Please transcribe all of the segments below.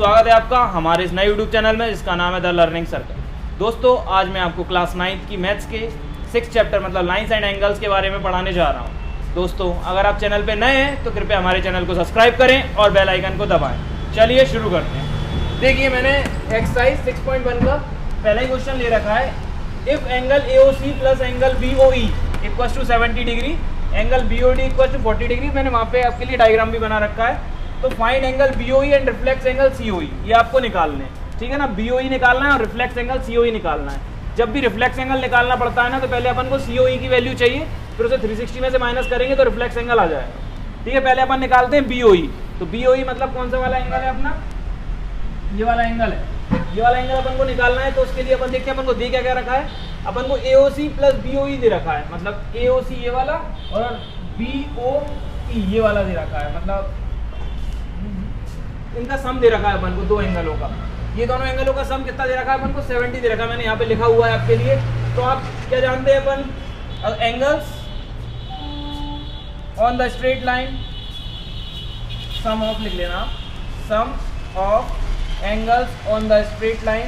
स्वागत है आपका हमारे इस नए यूट्यूब चैनल में जिसका नाम है द लर्निंग सर्कल। दोस्तों आज मैं आपको क्लास 9th की मैथ्स के 6th चैप्टर मतलब लाइंस एंड एंगल्स के बारे में पढ़ाने जा रहा हूँ। दोस्तों अगर आप चैनल पे नए हैं तो कृपया हमारे चैनल को सब्सक्राइब करें और बेल आइकन को दबाएं। चलिए शुरू करते हैं। देखिए मैंने एक्सरसाइज 6.1 का पहला ही क्वेश्चन ले रखा है। If angle AOC plus angle BOE equal to 70 degree, angle BOD equal to 40 degree. मैंने वहाँ पे आपके लिए डायग्राम भी बना रखा है। तो find angle BOE and reflex angle COE, ये आपको निकालने हैं, ठीक है ना। BOE निकालना है और रिफ्लेक्स एंगल COE निकालना है। जब भी रिफ्लेक्स एंगल निकालना पड़ता है ना तो पहले अपन को COE की वैल्यू चाहिए, फिर उसे 360 में से माइनस करेंगे तो रिफ्लेक्स एंगल आ जाएगा। ठीक है, पहले अपन निकालते हैं BOE। तो BOE मतलब कौन सा वाला एंगल है अपना, ये वाला एंगल है। ये वाला एंगल अपन को निकालना है तो उसके लिए अपन देखते हैं अपन को दे क्या क्या रखा है। अपन को AOC प्लस BOE दे रखा है, मतलब AOC ये वाला और BOE ये वाला दे रखा है, मतलब इनका सम दे रखा है अपन को दो एंगलों का। ये दोनों एंगलों का सम कितना दे रखा है अपन को, 70 दे रखा है। मैंने यहाँ पे लिखा हुआ है आपके लिए। तो आप क्या जानते हैं अपन, angles on the straight line, sum of लिख लेना, sum of angles on the straight line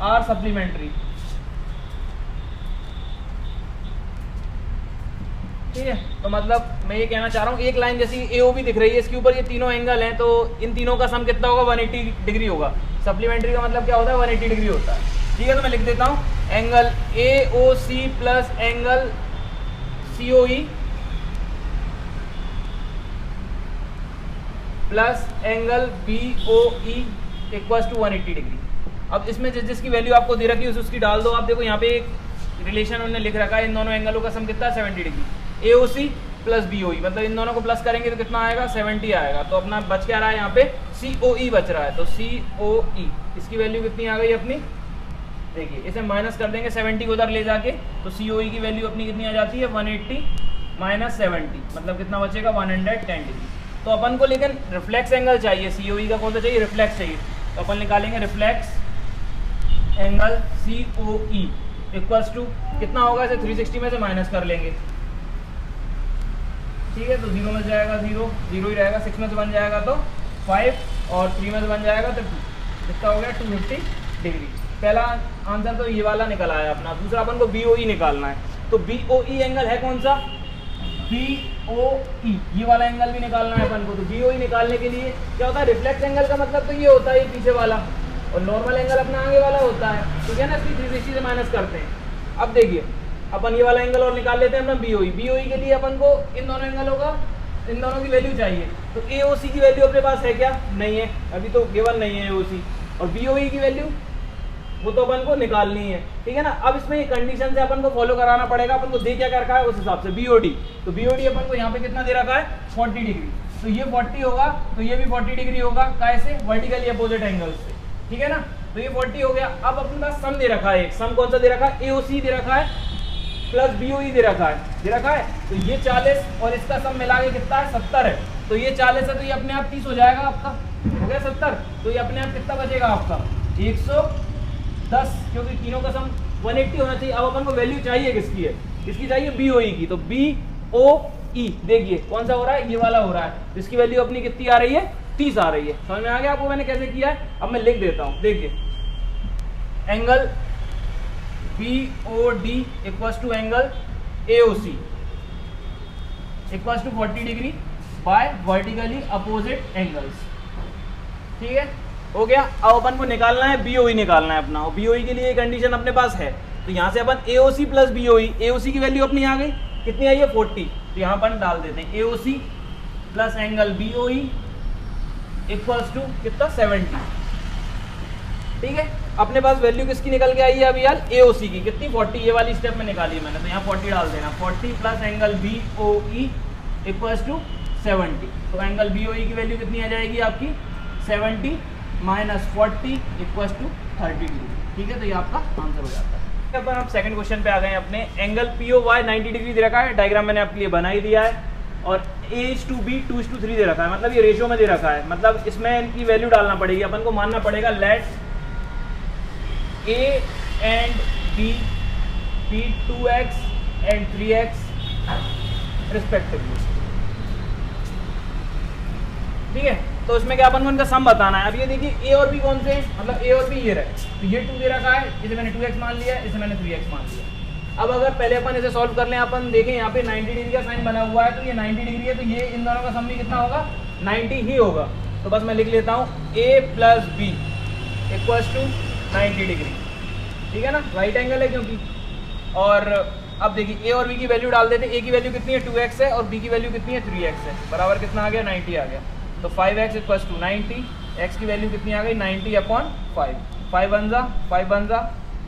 are supplementary. ठीक है, तो मतलब मैं ये कहना चाह रहा हूँ एक लाइन जैसी AOB दिख रही है, इसके ऊपर ये तीनों एंगल हैं, तो इन तीनों का सम कितना होगा, 180 डिग्री होगा। सप्लीमेंट्री का मतलब क्या होता है, 180 डिग्री होता है। ठीक है, तो मैं लिख देता हूँ angle AOC plus angle COE plus angle BOE equal to 180 degree. अब इसमें जिसकी वैल्यू आपको दे रखी है उसकी डाल दो। आप देखो यहाँ पे एक रिलेशन उन्होंने लिख रखा है, इन दोनों एंगलों का सम कितना है, 70 डिग्री। AOC प्लस BOE मतलब इन दोनों को प्लस करेंगे तो कितना आएगा, 70 आएगा। तो अपना बच क्या रहा है यहाँ पे, COE बच रहा है। तो COE इसकी वैल्यू कितनी आ गई अपनी, देखिए इसे माइनस कर देंगे 70 को उधर ले जाके, तो COE की वैल्यू अपनी कितनी आ जाती है, 180 माइनस 70 मतलब कितना बचेगा, 110 डिग्री। तो अपन को लेकिन रिफ्लेक्स एंगल चाहिए, COE का कौन सा चाहिए, रिफ्लेक्स चाहिए। तो अपन निकालेंगे reflex angle COE equals to कितना होगा, इसे 360 में से माइनस कर लेंगे। ठीक है, तो 0 में से जाएगा 0, 0 ही रहेगा, 6 में से बन जाएगा तो 5 और 3 में से बन जाएगा तो 2, कितना हो गया 250 डिग्री। पहला आंसर तो ये वाला निकल आया अपना। दूसरा अपन को BOE निकालना है। तो BOE एंगल है कौन सा, BOE ये वाला एंगल भी निकालना है अपन को। तो BOE निकालने के लिए क्या होता है, रिफ्लेक्स एंगल का मतलब तो ये होता है पीछे वाला, और नॉर्मल एंगल अपना आगे वाला होता है। ठीक है ना, इसकी 360 से माइनस करते हैं। अब देखिए अपन ये वाला एंगल और निकाल लेते हैं अपना BOE। BOE के लिए अपन को इन दोनों एंगलों का, इन दोनों की वैल्यू चाहिए। तो AOC की वैल्यू अपने पास है क्या, नहीं है, अभी तो केवल नहीं है AOC। और BOE की वैल्यू वो तो अपन को निकालनी है। ठीक है ना, अब इसमें कंडीशन से अपन को फॉलो कराना पड़ेगा। अपन को दे क्या कर रखा है उस हिसाब से BOD। तो BOD अपन को यहाँ पे कितना दे रखा है, 40 डिग्री। तो ये 40 होगा तो ये भी 40 डिग्री होगा, कैसे, वर्टिकली अपोजिट एंगल से। ठीक है ना, तो ये 40 हो गया। अब अपने पास सम दे रखा है, सम कौन सा दे रखा है, AOC दे रखा है प्लस BOE दे रखा है। तो ये 40 और इसका सम मिला के कितना है, 70 है। तो ये 40 है तो ये अपने आप 30 हो जाएगा आपका, हो गया 70। तो ये अपने आप कितना बचेगा आपका, 110, क्योंकि तीनों का सम 180 होना चाहिए। अब अपन को वैल्यू चाहिए किसकी है, किसकी चाहिए, BOE की। तो BOE देखिए कौन सा हो रहा है, ये वाला हो रहा है। इसकी वैल्यू अपनी कितनी आ रही है, 30 आ रही है। समझ में आ गया आपको मैंने कैसे किया है। अब मैं लिख देता हूँ, देखिए angle BOD equal to angle AOC equal to 40 degree by vertically opposite angles. ठीक है, हो गया। अब अपन को निकालना है BOE निकालना है अपना, और BOE के लिए कंडीशन अपने पास है। तो यहाँ से अपन AOC प्लस BOE, AOC की वैल्यू अपनी आ गई, कितनी आई है 40। तो यहाँ अपन डाल देते हैं AOC plus angle BOE equals to कितना, 70। ठीक है, अपने पास वैल्यू किसकी निकल के आई है अभी यार, AOC की, कितनी, 40। ये वाली स्टेप में निकाली है मैंने, तो यहाँ 40 डाल देना। 40 plus angle BOE equals to 70। तो एंगल BOE की वैल्यू कितनी आ जाएगी आपकी, 70 माइनस 40 इक्वल्स टू 30 डिग्री। ठीक है, तो ये आपका आंसर हो जाता है। अपन आप सेकंड क्वेश्चन पे आ गए अपने। एंगल POY 90 डिग्री दे रखा है, डायग्राम मैंने आपके लिए बना ही दिया है, और A:B 2:3 दे रखा है, मतलब ये रेशियो में दे रखा है। मतलब इसमें इनकी वैल्यू डालना पड़ेगी अपन को, मानना पड़ेगा late A and B be 2x and 3x respectively। ठीक है। तो इसमें क्या अपन को इनका सम बताना है। अब ये देखिए ए और बी कौन से हैं, मतलब ए और बी ये रहे, तो ये 2 दे रखा है, इसे मैंने 2x मान लिया, इसे मैंने 3x मान लिया। अब अगर पहले अपन इसे सॉल्व कर लें, अपन देखें यहाँ पे 90 डिग्री का साइन बना हुआ है, तो ये 90 डिग्री है, तो ये इन दोनों का सम भी कितना होगा, 90 ही होगा। तो बस मैं लिख लेता हूँ a plus B equals to 90 degree, ठीक है ना, राइट एंगल है क्योंकि। और अब देखिए ए और बी की वैल्यू डाल देते हैं। ए की वैल्यू कितनी है 2x है, और बी की वैल्यू कितनी है 3x है, बराबर कितना आ गया 90 आ गया। तो 5x इक्वल्स टू 90, x की वैल्यू कितनी आ गई 90/5, 5 बन जा 5 बन जा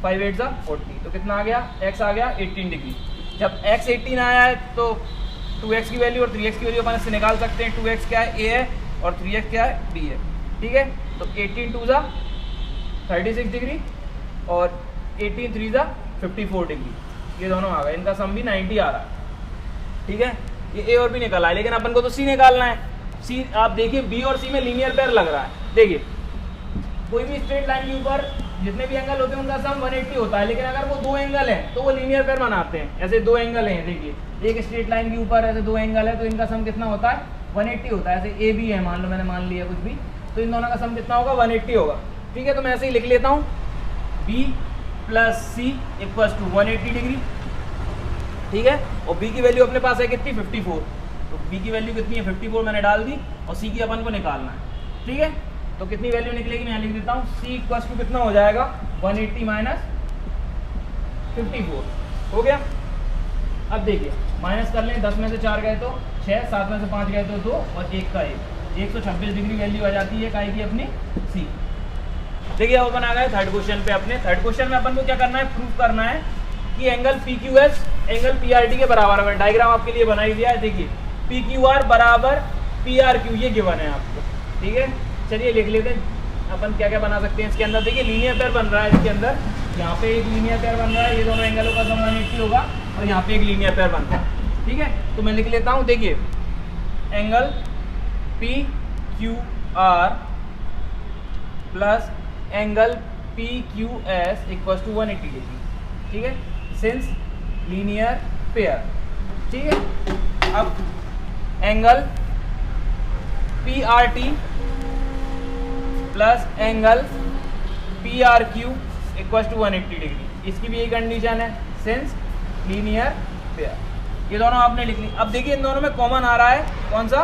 5 8 जा 40, तो कितना आ गया x आ गया 18 डिग्री। जब x 18 आया है तो 2x की वैल्यू और 3x की वैल्यू अपन इससे निकाल सकते हैं। 2x क्या है a है और 3x क्या है b है, ठीक है। तो 18 2 जा 36 डिग्री और 18 3 जा 54 डिग्री, ये दोनों आ गए, इनका सम भी 90 आ रहा है, ठीक है। ये ए और बी निकाला है, लेकिन अपन को तो सी निकालना है। सी आप देखिए बी और सी में लीनियर पेयर लग रहा है। देखिए कोई भी स्ट्रेट लाइन के ऊपर जितने भी एंगल होते हैं उनका सम 180 होता है, लेकिन अगर वो 2 एंगल हैं तो वो लीनियर पेयर बनाते हैं। ऐसे 2 एंगल हैं, देखिए एक स्ट्रेट लाइन के ऊपर ऐसे 2 एंगल है, तो इनका सम कितना होता है 180 होता है। ऐसे ए बी है, मान लो मैंने मान लिया कुछ भी, तो इन दोनों का सम कितना होगा 180 होगा, ठीक है। तो मैं ऐसे ही लिख लेता हूँ B plus C equals to 180 degree, ठीक है। और बी की वैल्यू अपने पास है कितनी 54, तो बी की वैल्यू कितनी है 54 मैंने डाल दी, और सी की अपन को निकालना है, ठीक है। तो कितनी वैल्यू निकलेगी मैं लिख देता हूँ, सी इक्वल्स टू कितना हो जाएगा 180 माइनस 54 हो गया। अब देखिए माइनस कर लें, 10 में से 4 गए तो 6, 7 में से 5 गए तो 2 और 1 का 1, 126 डिग्री वैल्यू आ जाती है काय की अपनी सी। देखिए अब अपन आ गए थर्ड क्वेश्चन पे। अपने थर्ड क्वेश्चन में अपन को क्या करना है, प्रूफ करना है कि एंगल PQS एंगल PRT के बराबर है। डायग्राम आपके लिए बना ही दिया है, देखिए PQR बराबर PRQ ये गिवन है आपको, ठीक है। चलिए लिख लेते हैं अपन क्या क्या बना सकते हैं इसके अंदर। देखिए लीनियर पेयर बन रहा है इसके अंदर, यहाँ पे एक लीनियर पेयर बन रहा है, ये दोनों एंगलों का सम 180 होगा, और यहाँ पे एक लीनियर पेयर बन रहा है, ठीक है। तो मैं लिख लेता हूँ, देखिए angle PQR plus angle PQS equals to 180 degree, ठीक है, सिंस लीनियर पेयर, ठीक है। अब angle PRT plus angle PRQ equals to 180 degree, इसकी भी यही कंडीशन है, सिंस लीनियर पेयर। ये दोनों आपने लिख ली। अब देखिए इन दोनों में कॉमन आ रहा है, कौन सा,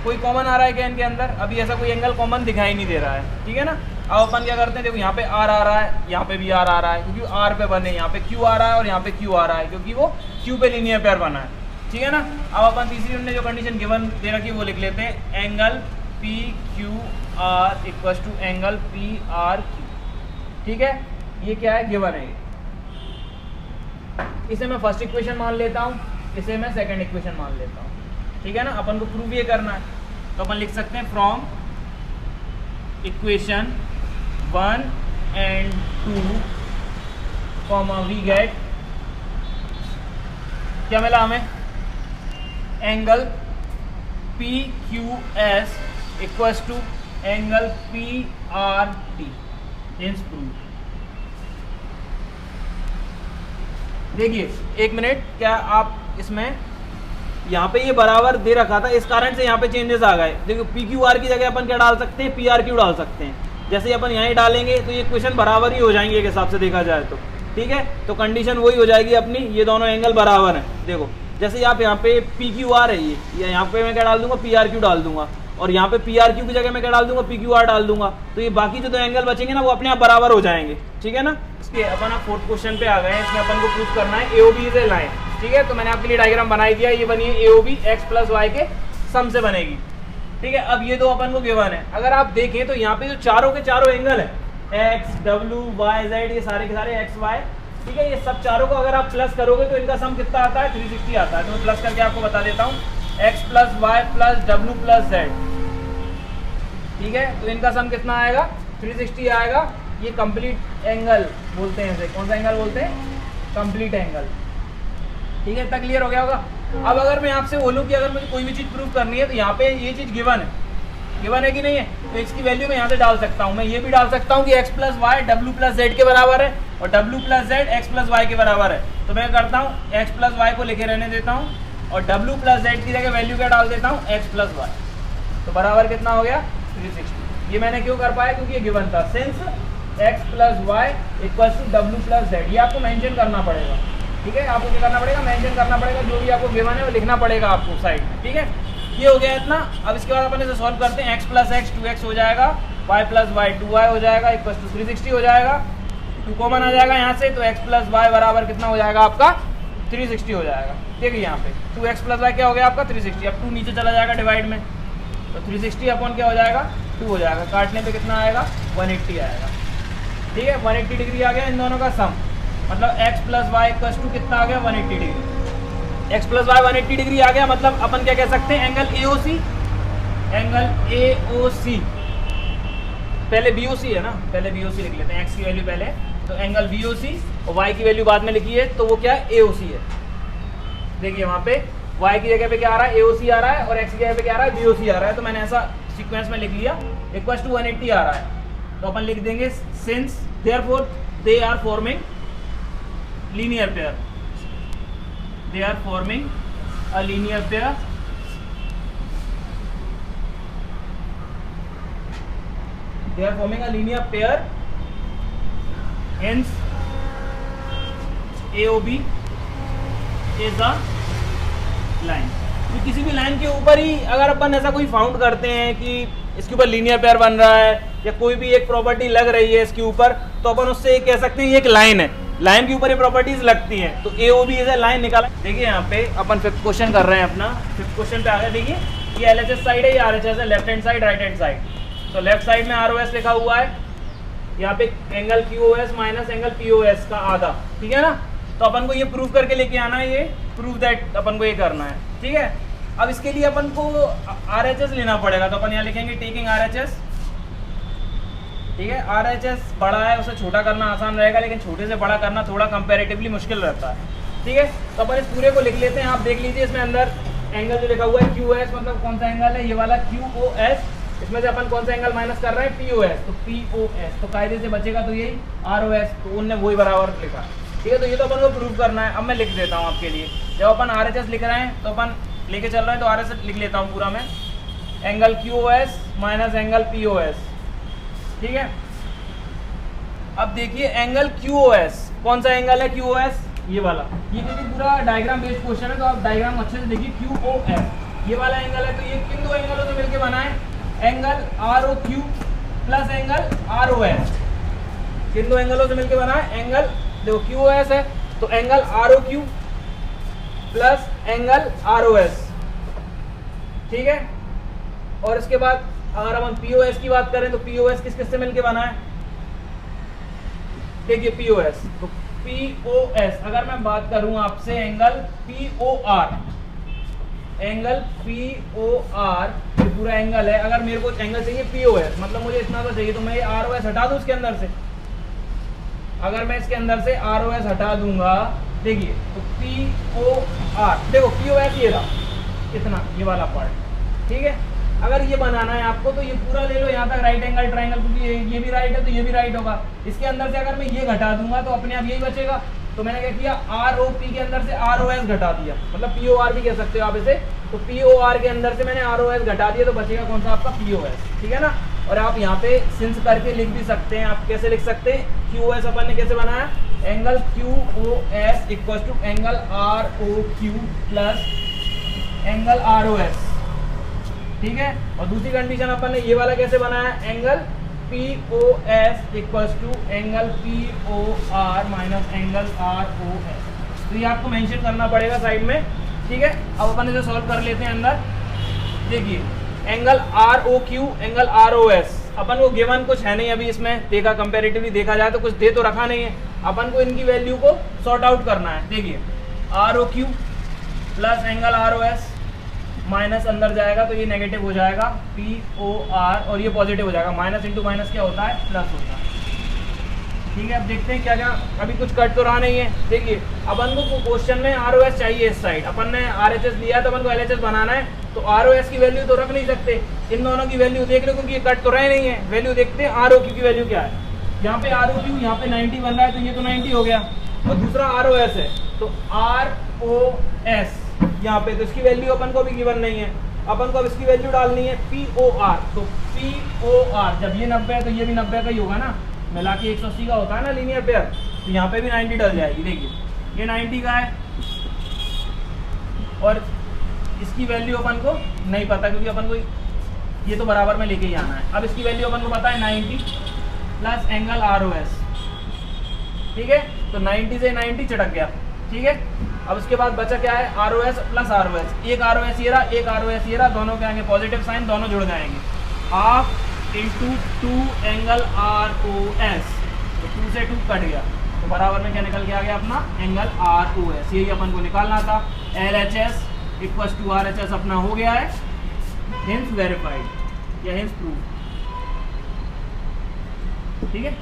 कोई कॉमन आ रहा है क्या इनके अंदर, अभी ऐसा कोई एंगल कॉमन दिखाई नहीं दे रहा है, ठीक है ना। अब अपन क्या करते हैं, देखो यहाँ पे R आ रहा है, यहाँ पे भी R आ रहा है, क्योंकि R पे बने, यहाँ पे Q आ रहा है और यहाँ पे Q आ रहा है, क्योंकि वो Q पे लीनियर पेयर बना है, ठीक है ना। अब अपन तीसरी हमने जो कंडीशन गिवन दे रखी है वो लिख लेते हैं, angle PQR equals to angle PRQ, ठीक है। ये क्या है, गिवन है, इसे मैं फर्स्ट इक्वेशन मान लेता हूँ, इसे मैं सेकंड इक्वेशन मान लेता हूँ, ठीक है ना। अपन को प्रूव ये करना है, तो अपन लिख सकते हैं from equation 1 and 2 we get, क्या मिला हमें, angle PQS equals to angle PRT, hence prove. देखिए एक मिनट, क्या आप इसमें यहाँ पे ये बराबर दे रखा था, इस कारण से यहाँ पे चेंजेस आ गए। देखो PQR की जगह अपन क्या डाल सकते हैं, PRQ डाल सकते हैं। जैसे ही अपन यहाँ डालेंगे तो ये क्वेश्चन बराबर ही हो जाएंगे एक हिसाब से देखा जाए तो, ठीक है। तो कंडीशन वही हो जाएगी अपनी, ये दोनों एंगल बराबर हैं। देखो जैसे आप यहाँ पे PQR है, ये यहाँ पे मैं क्या डाल दूंगा, PRQ डाल दूंगा, और यहाँ पे PRQ की जगह मैं क्या डाल दूंगा, PQR डाल दूंगा, तो ये बाकी जो 2 एंगल बचेंगे ना वो अपने आप बराबर हो जाएंगे, ठीक है ना। इसके अपन आप फोर्थ क्वेश्चन पे आ गए हैं, इसमें अपन को प्रूफ करना है AOB इज ए लाइन, ठीक है। तो मैंने आपके लिए डायग्राम बनाई दिया, ये बनी है AOB x प्लस वाई के सम से बनेगी, ठीक है। अब ये दो अपन को गिवन है, अगर आप देखें तो यहाँ पे जो चारों के चारों एंगल है x w y z, ये सारे के सारे x y, ठीक है, ये सब चारों को अगर आप प्लस करोगे तो इनका सम कितना आता है 360 आता है। तो मैं प्लस करके आपको बता देता हूँ, x plus Y plus w plus z, ठीक है। तो इनका सम कितना आएगा 360 आएगा। ये कंप्लीट एंगल बोलते हैं इसे, कौन सा एंगल बोलते हैं, कंप्लीट एंगल, ठीक है। इतना क्लियर हो गया होगा। अब अगर मैं आपसे बोलूँ कि अगर मुझे कोई भी चीज़ प्रूव करनी है तो यहाँ पे ये चीज़ गिवन है कि नहीं है, तो इसकी वैल्यू मैं यहाँ से डाल सकता हूँ। मैं ये भी डाल सकता हूँ कि x plus Y W plus Z के बराबर है और w plus Z X plus Y के बराबर है। तो मैं करता हूँ x प्लस वाई को लेके रहने देता हूँ और w प्लस जेड की जगह वैल्यू क्या डाल देता हूँ, x प्लस वाई, तो बराबर कितना हो गया 360। ये मैंने क्यों कर पाया, क्योंकि ये गिवन था, since x plus Y equal to W plus Z. ये आपको मेंशन करना पड़ेगा, ठीक है, आपको क्या करना पड़ेगा, मेंशन करना पड़ेगा, जो भी आपको गिवन है वो लिखना पड़ेगा आपको साइड में, ठीक है। ये हो गया इतना। अब इसके बाद अपन इसे सॉल्व करते हैं। x प्लस एक्स 2x हो जाएगा, y प्लस वाई 2y हो जाएगा, इक्वल टू 360 हो जाएगा, 2 कॉमन आ जाएगा यहाँ से, तो x प्लस वाई बराबर कितना हो जाएगा आपका 360 हो जाएगा, ठीक है। यहाँ पे 2x प्लस वाई क्या हो गया आपका 360। अब 2 नीचे चला जाएगा डिवाइड में, तो 360 अपॉन क्या हो जाएगा 2 हो जाएगा, काटने पे कितना आएगा 180 आएगा, ठीक है। 180 डिग्री आ गया इन दोनों का सम, मतलब x plus Y equal to कितना आ गया 180 degree. x plus Y 180 degree आ गया, मतलब अपन क्या कह सकते हैं, एंगल AOC, एंगल AOC, पहले BOC है ना, पहले BOC लिख लेते हैं, x की वैल्यू पहले, तो एंगल BOC और y की वैल्यू बाद में लिखी है, तो वो क्या है AOC है। देखिए वहाँ पे y की जगह पे क्या आ रहा है AOC आ रहा है, और x की जगह पे क्या आ रहा है BOC आ रहा है, तो मैंने ऐसा सीक्वेंस में लिख लिया, इक्वल टू 180 आ रहा है, तो अपन लिख देंगे since therefore they are forming linear pair, they are forming a linear pair, they are forming a linear pair, hence AOB is a line। तो किसी भी लाइन के ऊपर ही अगर अपन ऐसा कोई फाउंड करते हैं कि इसके ऊपर लीनियर पेयर बन रहा है या कोई भी एक प्रॉपर्टी लग रही है इसके ऊपर, तो अपन उससे कह सकते हैं ये एक लाइन है, लाइन के ऊपर ये प्रॉपर्टीज लगती हैं, तो AOB इज ए लाइन निकाला। देखिए यहाँ पे अपन 5th क्वेश्चन कर रहे हैं अपना, 5th क्वेश्चन पे आ गया। देखिए ये LHS साइड है, ये RHS है, left hand side right hand side, तो लेफ्ट साइड में ROS लिखा हुआ है, यहाँ पे angle QOS minus angle POS का आधा, ठीक है ना। तो अपन को ये प्रूव करके लेके आना है, ये प्रूव दैट अपन को ये करना है, ठीक है। अब इसके लिए अपन को RHS लेना पड़ेगा, तो अपन यहाँ लिखेंगे टेकिंग RHS, ठीक है। RHS बड़ा है, उसे छोटा करना आसान रहेगा, लेकिन छोटे से बड़ा करना थोड़ा कंपैरेटिवली मुश्किल रहता है, ठीक है। तो अपन इस पूरे को लिख लेते हैं। आप देख लीजिए इसमें अंदर एंगल जो लिखा हुआ है QOS, मतलब कौन सा एंगल है, ये वाला QOS, इसमें से अपन कौन सा एंगल माइनस कर रहे हैं POS, तो POS, तो कायदे से बचेगा तो यही ROS, तो उनने वही बराबर लिखा, ठीक है। तो ये तो अपन को प्रूव करना है। अब मैं लिख देता हूँ आपके लिए, जब अपन RHS लिख रहे हैं तो अपन लेके चल रहे हैं, तो RHS लिख लेता हूँ पूरा मैं, angle QOS minus angle POS, ठीक है। अब देखिए एंगल QOS, कौन सा एंगल है QOS, ये वाला, ये क्योंकि पूरा डायग्राम बेस्ड क्वेश्चन है तो आप डायग्राम अच्छे से देखिए। QOS ये वाला एंगल है, तो ये किन दो एंगलों से मिलकर बना है, angle ROQ plus angle ROS, किन दो एंगलों से मिलकर बना है, एंगल देखो QOS है तो angle ROQ plus angle ROS, ठीक है। और इसके बाद अगर हम POS की बात करें तो POS किस किस से मिलकर बना है, देखिए POS, तो POS अगर मैं बात करूं आपसे एंगल POR, एंगल POR ये पूरा एंगल है, अगर मेरे को एंगल चाहिए POS, मतलब मुझे इतना तो चाहिए, तो मैं ये ROS हटा दूं इसके अंदर से, अगर मैं इसके अंदर से ROS हटा दूंगा, देखिए तो POR, देखो POS ये रहा इतना, ये वाला पार्ट, ठीक है। अगर ये बनाना है आपको तो ये पूरा ले लो यहाँ तक राइट एंगल ट्रायंगल, क्योंकि ये भी राइट है तो ये भी राइट होगा। इसके अंदर से अगर मैं ये घटा दूंगा तो अपने आप यही बचेगा, तो मैंने क्या किया ROP के अंदर से ROS घटा दिया, मतलब POR भी कह सकते हो आप इसे, तो POR के अंदर से मैंने ROS घटा दिया, तो बचेगा कौन सा आपका POS, ठीक है ना। और आप यहाँ पे सिंस करके लिख भी सकते हैं, आप कैसे लिख सकते हैं, QOS अपन ने कैसे बनाया, angle QOS equal to angle ROQ plus angle ROS, ठीक है। और दूसरी कंडीशन अपन ने ये वाला कैसे बनाया, angle POS equals to angle POR minus angle ROS, तो ये आपको मेंशन करना पड़ेगा साइड में, ठीक है। अब अपन इसे सॉल्व कर लेते हैं अंदर। देखिए एंगल ROQ एंगल ROS अपन को गिवन कुछ है नहीं, अभी इसमें देखा कंपैरेटिवली देखा जाए तो कुछ दे तो रखा नहीं है, अपन को इनकी वैल्यू को सॉर्ट आउट करना है। देखिए ROQ plus angle ROS minus अंदर जाएगा तो ये नेगेटिव हो जाएगा POR, और ये पॉजिटिव हो जाएगा, माइनस इंटू माइनस क्या होता है, प्लस होता है, ठीक है। अब देखते हैं क्या क्या, अभी कुछ कट तो रहा नहीं है। देखिए अपन को क्वेश्चन में ROS चाहिए इस साइड, अपन ने RHS लिया तो अपन को LHS बनाना है, तो ROS की वैल्यू तो रख नहीं सकते, इन दोनों की वैल्यू देख लो क्योंकि ये कट तो रहे नहीं है। वैल्यू देखते हैं ROQ की वैल्यू क्या है, यहाँ पे ROQ यहाँ पे 90 बन रहा है तो ये तो 90 हो गया, और दूसरा ROS है तो ROS यहाँ पे, तो इसकी वैल्यू अपन को भी गिवन नहीं है, अपन को अब इसकी वैल्यू डालनी है POR। तो POR जब ये 90 है तो ये भी 90 का ही होगा ना, मिला के 180 का होता है ना लीनियर पेयर, तो यहाँ पे भी 90 डल जाएगी। देखिए ये 90 का है और इसकी वैल्यू अपन को नहीं पता क्योंकि अपन को ये तो बराबर में लेके ही आना है। अब इसकी वैल्यू अपन को पता है 90 प्लस एंगल ROS, ठीक है। तो 90 से 90 चटक गया, ठीक है। अब इसके बाद बचा क्या है, ROS प्लस ROS। एक ROS ये रहा, एक ROS ये रहा, दोनों के आगे पॉजिटिव साइन, दोनों जुड़ जाएंगे। हाफ इंटू 2 एंगल ROS, तो 2 से 2 कट गया, तो बराबर में क्या निकल के आ गया अपना एंगल ROS। यही अपन को निकालना था। LHS इक्वल टू RHS अपना हो गया है, हिंस वेरीफाइड या हिंस प्रूव, ठीक है।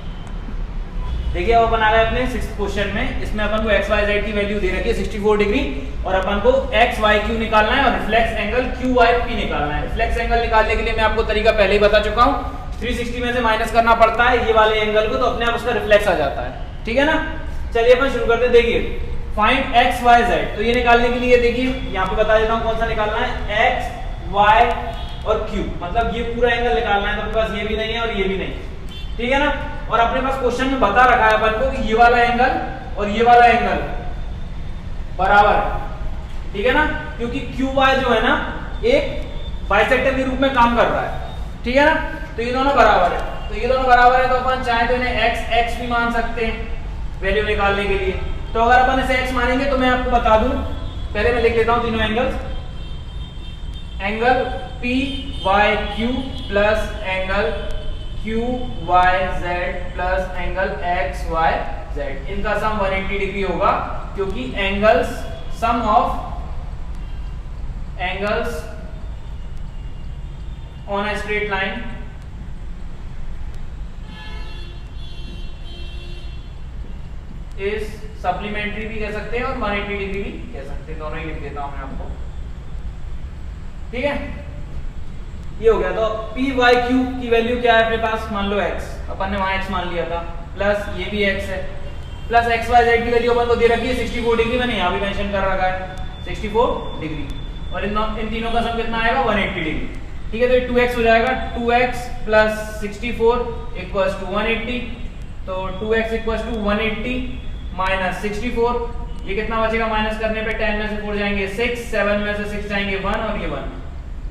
देखिए अब अपन आ गए अपने 6th क्वेश्चन में। इसमें अपन को x y z की वैल्यू दे रखी है 64 डिग्री और अपन को x y q निकालना है और reflex angle q y p निकालना है। रिफ्लेक्स एंगल निकालने के लिए मैं आपको तरीका पहले ही बता चुका हूँ, 360 में से माइनस करना पड़ता है ये वाले एंगल को, तो अपने आप उसका रिफ्लेक्स आ जाता है, ठीक है ना। चलिए अपन शुरू करते हैं। देखिए फाइंड x y z, तो ये निकालने के लिए देखिए यहाँ पे बता देता हूँ कौन सा निकालना है, x y और q, मतलब ये पूरा एंगल निकालना है। तो अपने पास ये भी नहीं है और ये भी नहीं, ठीक है ना। और अपने पास क्वेश्चन में बता रखा है अपन को कि ये वाला एंगल और ये वाला एंगल बराबर है, ठीक है ना, क्योंकि QY जो है ना एक बाइसेक्टर के रूप में काम कर रहा है, ठीक है ना। तो ये दोनों बराबर है, तो ये दोनों बराबर है, तो अपन चाहे तो इन्हें x x भी मान सकते हैं वैल्यू निकालने के लिए। तो अगर अपन इसे x मानेंगे तो मैं आपको बता दूं, पहले मैं लिख लेता हूं तीनों angles, angle PYQ plus angle QYZ plus angle XYZ, इनका सम 180 डिग्री होगा क्योंकि angles sum of angles on a straight line is supplementary भी कह सकते हैं और 180 डिग्री भी कह सकते हैं, दोनों ही लिख देता हूं मैं आपको, ठीक है। ये हो गया। तो PYQ की वैल्यू क्या है अपने पास, मान लो x, अपन ने वहां x मान लिया था, प्लस ये भी x है, प्लस XYZ की वैल्यू अपन को दे रखी है 64 डिग्री, मैंने यहाँ भी मेंशन कर रखा है 64 डिग्री, और इन तीनों का सम कितना आएगा 180 डिग्री, ठीक है। तो ये 2x हो जाएगा, 2x प्लस 64 इक्वल्स टू 180, तो 2x इक्वल्स टू 180 माइनस 64, ये कितना बचेगा, माइनस करने पे 10 में से 4 जाएंगे 6, 7 में से 6 जाएंगे 1 और ये 1,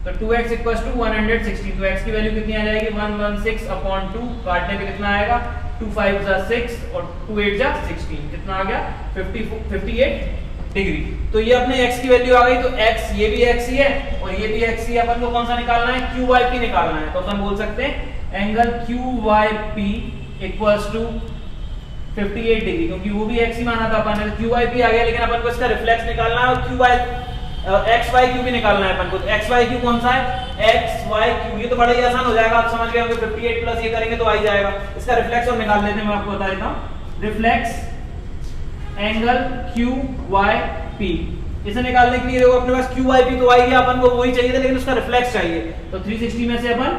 तो 2x इक्वल्स टू 160, तो x की वैल्यू कितनी आ जाएगी 116 अपॉन 2, काटने पे कितना आएगा 2 5 जा 6 और 2 8 जा 16, कितना आ गया 58 डिग्री। तो ये अपने x की वैल्यू आ गई। तो x, ये भी x ही है और ये भी x ही है, अपन को कौन सा निकालना है, QYP निकालना है। तो अपन बोल सकते हैं angle QYP equals to 58 degree, क्योंकि वो भी x ही माना था अपन ने, QYP आ गया, लेकिन अपन को इसका रिफ्लेक्स निकालना है और XYQ भी निकालना है अपन को। तो XYQ कौन सा है, XYQ, ये तो बड़ा ही आसान हो जाएगा, आप समझ गए होंगे, 58 प्लस ये करेंगे तो आ ही जाएगा। इसका रिफ्लेक्स और निकाल लेते हैं, मैं आपको बता देता हूं। रिफ्लेक्स एंगल QYP, इसे निकालने के लिए देखो अपने पास QYP तो आ गया, अपन को वही चाहिए था लेकिन उसका रिफ्लेक्स चाहिए। तो 360 में से अपन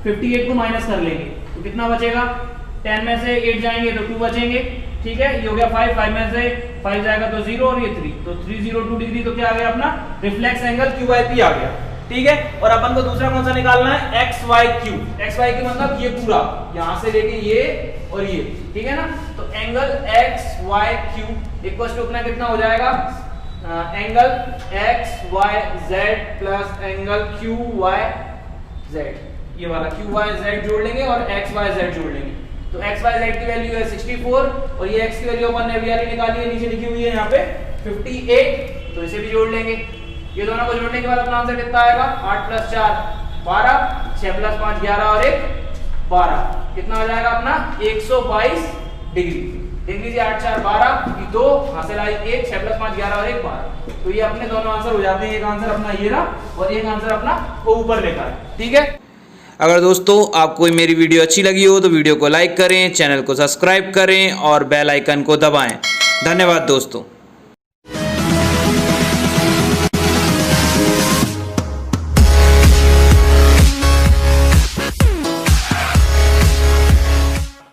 58 को माइनस कर लेंगे, तो कितना बचेगा, 10 में से 8 जाएंगे तो 2 बचेंगे, ठीक है। ये हो गया 5, 5 में से 5 जाएगा तो 0 और ये 3, तो 302 डिग्री, तो क्या आ गया अपना रिफ्लेक्स एंगल QYP आ गया, ठीक है। और अपन को दूसरा कौन सा निकालना है, XYQ। XYQ मतलब ये पूरा यहां से लेके ये और ये, ठीक है ना। तो एंगल XYQ इक्वल टू अपना कितना हो जाएगा, angle XYZ plus angle QYZ, ये वाला QYZ जोड़ लेंगे और XYZ जोड़ लेंगे। तो XYZ की वैल्यू है 64 और ये x की वैल्यू अपन ने अभी निकाली है, नीचे लिखी हुई है यहाँ पे 58, तो इसे भी जोड़ लेंगे। ये दोनों को जोड़ने के बाद अपना आंसर कितना आएगा, 8 प्लस 4 12, 6 प्लस 5 11 और 1 12, कितना हो जाएगा अपना 122 डिग्री। देख लीजिए 8 4 12, 2 हासिल आई 1, 6 प्लस 5 11 और 1 12, तो ये अपने दोनों आंसर हो जाते हैं। एक आंसर अपना ये रहा और एक आंसर अपना वो ऊपर लिखा है, ठीक है। अगर दोस्तों आपको मेरी वीडियो अच्छी लगी हो तो वीडियो को लाइक करें, चैनल को सब्सक्राइब करें और बेल आइकन को दबाएं। धन्यवाद दोस्तों।